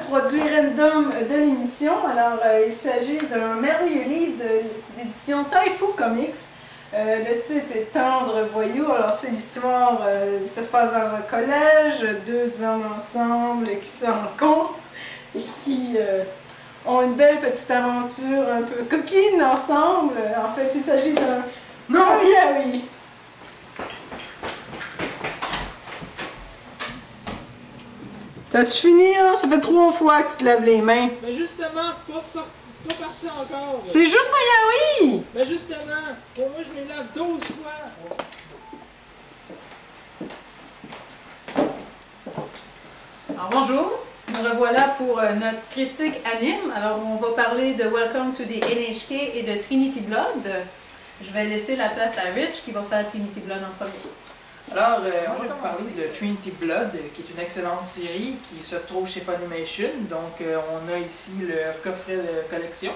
produit random de l'émission. Alors, il s'agit d'un merveilleux livre d'édition Taifu Comics. Le titre est Tendre Voyou. Alors, c'est l'histoire, ça se passe dans un collège, deux hommes ensemble qui se rencontrent et qui ont une belle petite aventure un peu coquine ensemble. En fait, il s'agit d'un... Non, yaoi! T'as-tu fini, hein? Ça fait 3 fois que tu te laves les mains. Mais justement, c'est pas sorti, c'est pas parti encore. C'est juste un yaoi! Mais justement, pour moi, je les lave 12 fois. Alors, bonjour, nous revoilà pour notre critique anime. Alors, on va parler de Welcome to the NHK et de Trinity Blood. Je vais laisser la place à Rich qui va faire Trinity Blood en premier. Alors, on va parler de Trinity Blood, qui est une excellente série qui se trouve chez Funimation. Donc, on a ici le coffret de collection.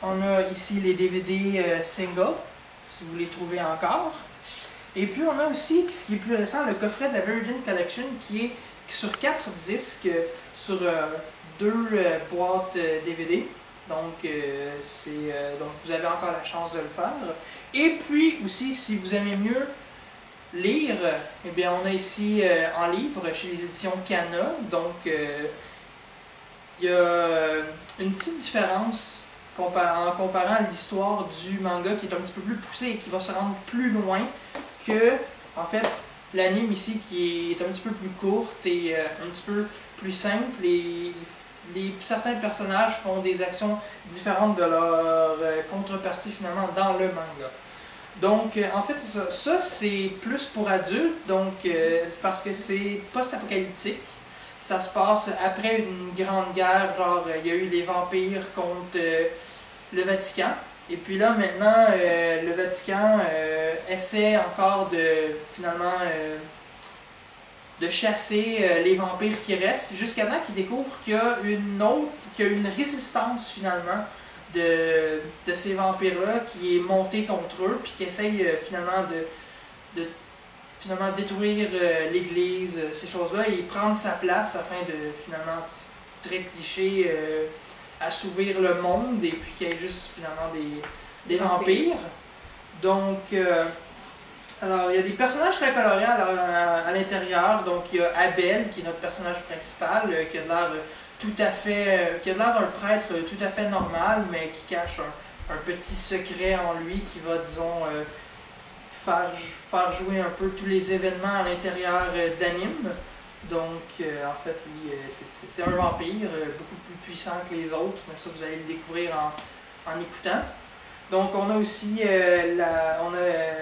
On a ici les DVD single, si vous les trouvez encore. Et puis, on a aussi, ce qui est plus récent, le coffret de la Virgin Collection, qui est sur 4 disques, sur 2 boîtes DVD. Donc, donc, vous avez encore la chance de le faire. Et puis, aussi, si vous aimez mieux lire, eh bien, on a ici en livre chez les éditions Kana. Donc, il y a une petite différence en comparant l'histoire du manga qui est un petit peu plus poussée et qui va se rendre plus loin que, en fait, l'anime ici qui est un petit peu plus courte et un petit peu plus simple. Et certains personnages font des actions différentes de leur contrepartie finalement dans le manga. Donc, en fait, ça c'est plus pour adultes, donc parce que c'est post-apocalyptique. Ça se passe après une grande guerre, genre il y a eu les vampires contre le Vatican. Et puis là, maintenant, le Vatican essaie encore de, finalement, de chasser les vampires qui restent, jusqu'à temps qu'ils découvrent qu'il y a une résistance, finalement, de ces vampires-là qui est montée contre eux, puis qui essaye finalement de finalement détruire l'église, ces choses-là, et prendre sa place afin de finalement, très cliché, assouvir le monde, et puis qu'il y ait juste finalement des vampires. Donc, alors il y a des personnages très colorés à l'intérieur. Donc il y a Abel, qui est notre personnage principal, qui a l'air d'un prêtre tout à fait normal, mais qui cache un petit secret en lui qui va, disons, faire jouer un peu tous les événements à l'intérieur de l'anime. Donc, en fait, lui, c'est un vampire beaucoup plus puissant que les autres, mais ça, vous allez le découvrir en écoutant. Donc, on a aussi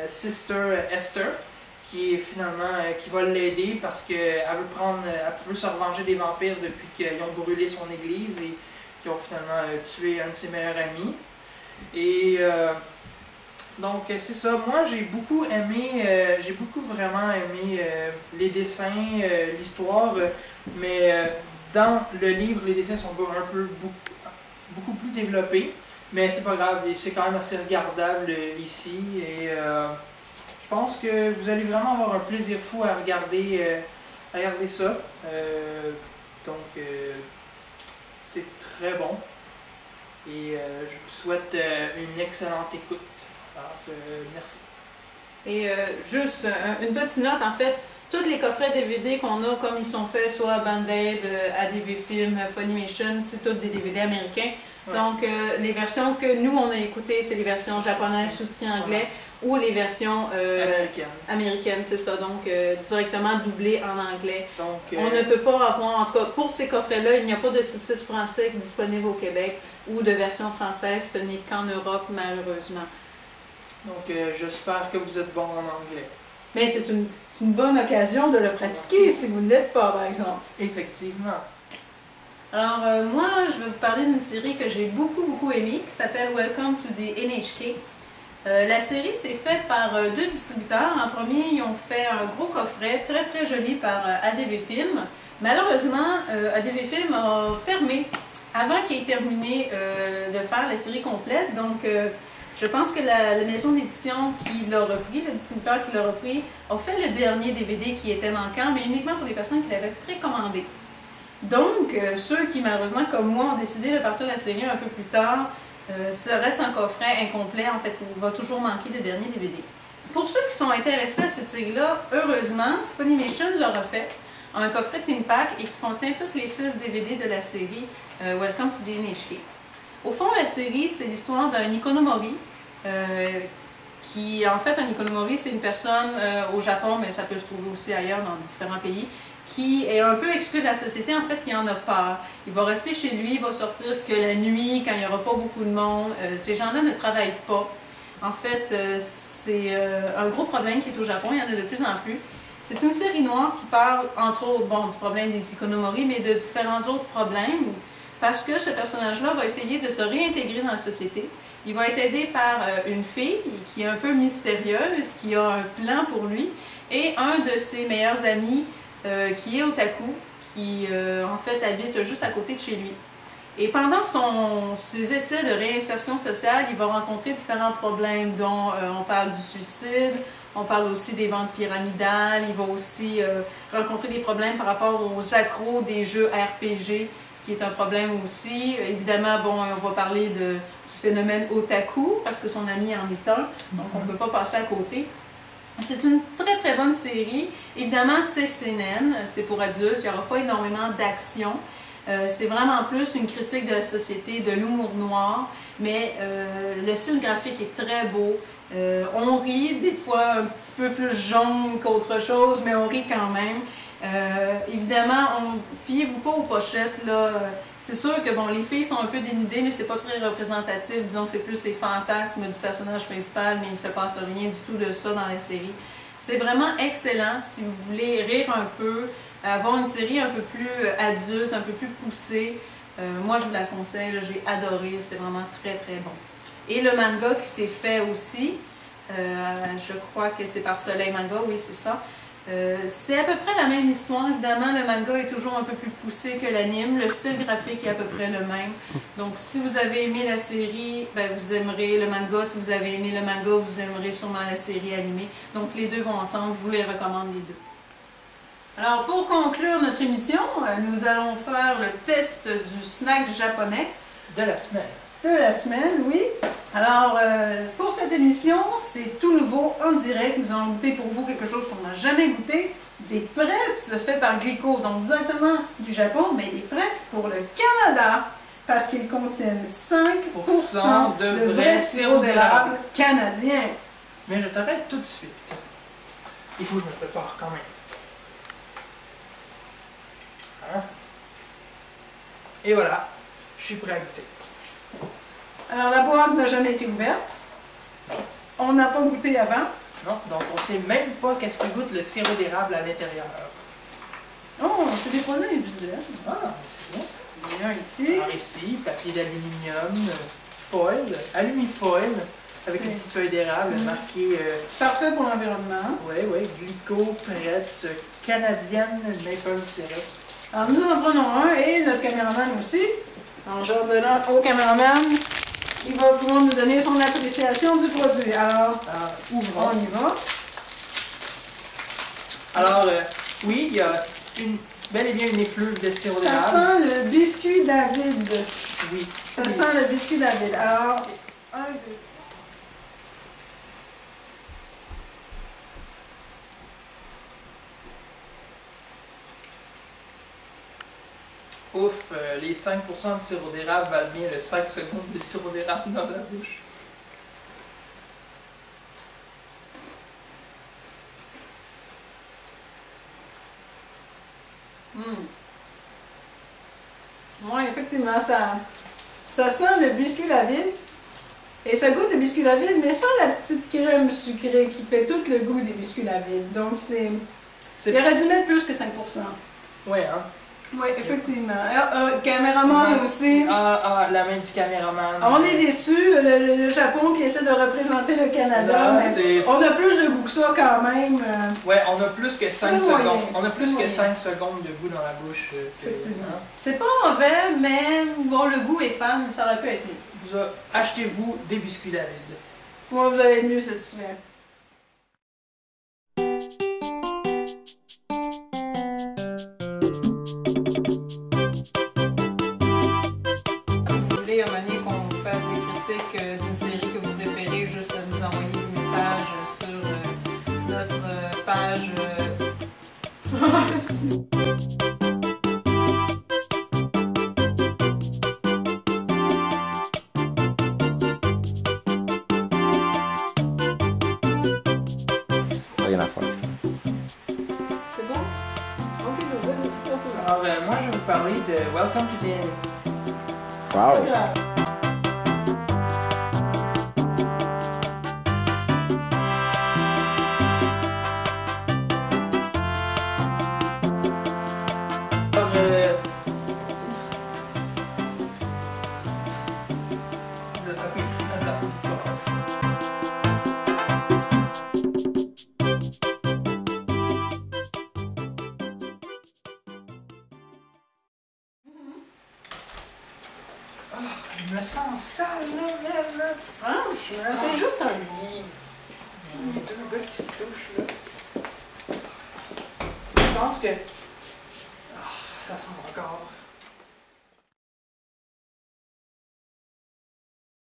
Sister Esther, qui est finalement qui va l'aider parce qu'elle veut se revenger des vampires depuis qu'ils ont brûlé son église et qu'ils ont finalement tué un de ses meilleurs amis. Et donc c'est ça, moi j'ai beaucoup vraiment aimé les dessins, l'histoire, mais dans le livre les dessins sont beaucoup plus développés, mais c'est pas grave, c'est quand même assez regardable ici et je pense que vous allez vraiment avoir un plaisir fou à regarder ça. Donc, c'est très bon. Et je vous souhaite une excellente écoute. Alors, merci. Et juste une petite note, en fait, tous les coffrets DVD qu'on a, comme ils sont faits, soit Band-Aid, ADV Film, Funimation, c'est tous des DVD américains. Ouais. Donc, les versions que nous, on a écoutées, c'est les versions japonaises, sous-titrées anglais, ou les versions américaines, c'est ça, donc directement doublées en anglais. Donc, on ne peut pas avoir, en tout cas, pour ces coffrets-là, il n'y a pas de sous-titres français disponibles au Québec ou de version française, ce n'est qu'en Europe, malheureusement. Donc, j'espère que vous êtes bon en anglais. Mais c'est une bonne occasion de le pratiquer si vous ne l'êtes pas, par exemple. Effectivement. Alors, moi, je vais vous parler d'une série que j'ai beaucoup aimée, qui s'appelle Welcome to the NHK. La série s'est faite par 2 distributeurs. En premier, ils ont fait un gros coffret très joli par ADV Film. Malheureusement, ADV Film a fermé avant qu'il ait terminé de faire la série complète. Donc, je pense que la maison d'édition qui l'a repris, le distributeur qui l'a repris, a fait le dernier DVD qui était manquant, mais uniquement pour les personnes qui l'avaient précommandé. Donc, ceux qui, malheureusement, comme moi, ont décidé de partir la série un peu plus tard, ça reste un coffret incomplet. En fait, il va toujours manquer le dernier DVD. Pour ceux qui sont intéressés à cette série-là, heureusement, Funimation leur a fait un coffret Teen Pack et qui contient toutes les 6 DVD de la série Welcome to the NHK. Au fond, la série, c'est l'histoire d'un Ikonomori, qui, en fait, un Ikonomori, c'est une personne au Japon, mais ça peut se trouver aussi ailleurs dans différents pays, qui est un peu exclu de la société, en fait, qui en a peur. Il va rester chez lui, il va sortir que la nuit, quand il n'y aura pas beaucoup de monde. Ces gens-là ne travaillent pas. En fait, c'est un gros problème qui est au Japon, il y en a de plus en plus. C'est une série noire qui parle, entre autres, bon, du problème des Ikonomori, mais de différents autres problèmes, parce que ce personnage-là va essayer de se réintégrer dans la société. Il va être aidé par une fille qui est un peu mystérieuse, qui a un plan pour lui, et un de ses meilleurs amis, qui est otaku, qui en fait habite juste à côté de chez lui. Et pendant ses essais de réinsertion sociale, il va rencontrer différents problèmes, dont on parle du suicide, on parle aussi des ventes pyramidales, il va aussi rencontrer des problèmes par rapport aux accros des jeux RPG, qui est un problème aussi. Évidemment, bon, on va parler du phénomène otaku, parce que son ami en est un, donc on ne peut pas passer à côté. C'est une très très bonne série. Évidemment, c'est seinen, c'est pour adultes, il n'y aura pas énormément d'action. C'est vraiment plus une critique de la société, de l'humour noir, mais le style graphique est très beau. On rit, des fois un petit peu plus jaune qu'autre chose, mais on rit quand même. Évidemment, fiez-vous pas aux pochettes, là. C'est sûr que bon, les filles sont un peu dénudées, mais c'est pas très représentatif. Disons que c'est plus les fantasmes du personnage principal, mais il se passe rien du tout de ça dans la série. C'est vraiment excellent si vous voulez rire un peu, avoir une série un peu plus adulte, un peu plus poussée. Moi, je vous la conseille, j'ai adoré, c'est vraiment très très bon. Et le manga qui s'est fait aussi, je crois que c'est par Soleil Manga, oui c'est ça. C'est à peu près la même histoire, évidemment, le manga est toujours un peu plus poussé que l'anime, le style graphique est à peu près le même. Donc si vous avez aimé la série, ben, vous aimerez le manga, si vous avez aimé le manga, vous aimerez sûrement la série animée. Donc les deux vont ensemble, je vous les recommande les deux. Alors pour conclure notre émission, nous allons faire le test du snack japonais de la semaine. De la semaine, oui. Alors, pour cette émission, c'est tout nouveau, en direct. Nous allons goûter pour vous quelque chose qu'on n'a jamais goûté. Des pretz faits par Glico, donc directement du Japon, mais des pretz pour le Canada, parce qu'ils contiennent 5% de vrai sirop d'érable canadien. Mais je t'arrête tout de suite. Il faut que je me prépare quand même. Hein? Et voilà, je suis prêt à goûter. Alors, la boîte n'a jamais été ouverte. On n'a pas goûté avant. Non, donc on ne sait même pas qu'est-ce qui goûte le sirop d'érable à l'intérieur. Oh, c'est des produits individuels. Ah, c'est bien ça. Il y en a ici. Alors ici, papier d'aluminium, foil, alumifoil, avec une petite feuille d'érable marquée... Parfait pour l'environnement. Oui, Glico Pretz Canadian Maple Syrup. Alors, nous en prenons un et notre caméraman aussi. Alors, je redonne au caméraman. Il va pouvoir nous donner son appréciation du produit. Alors, ouvrons. On y va. Alors, oui, il y a bel et bien une effluve de sirop d'érable. Ça sent le biscuit David. Oui. Ça sent le biscuit David. Alors, un, deux. Ouf, les 5% de sirop d'érable valent bien le 5 secondes de sirop d'érable dans la bouche. Oui, effectivement, ça sent le biscuit David. Et ça goûte le biscuit David, mais sans la petite crème sucrée qui fait tout le goût des biscuits David. Donc, il aurait dû mettre plus que 5%. Ouais, hein? Oui, effectivement. Caméraman aussi. La main du caméraman. On est déçus, le Japon qui essaie de représenter le Canada, mais on a plus de goût que ça quand même. Ouais, on a plus que 5 secondes. On a plus que 5 secondes de goût dans la bouche. Effectivement. C'est pas mauvais, mais bon, le goût est fan, ça aurait pu être mieux. Achetez-vous des biscuits David. Moi, vous allez être mieux satisfait. Rien à faire. C'est bon? Ok, je vois, c'est tout ça. Alors, moi, je vais vous parler de Welcome to the End. Wow! Pas grave. Alors, je me sens sale, là. Franchement, c'est juste un livre. Il y a deux gars qui se touchent, là. Je pense que... Ah, ça sent encore.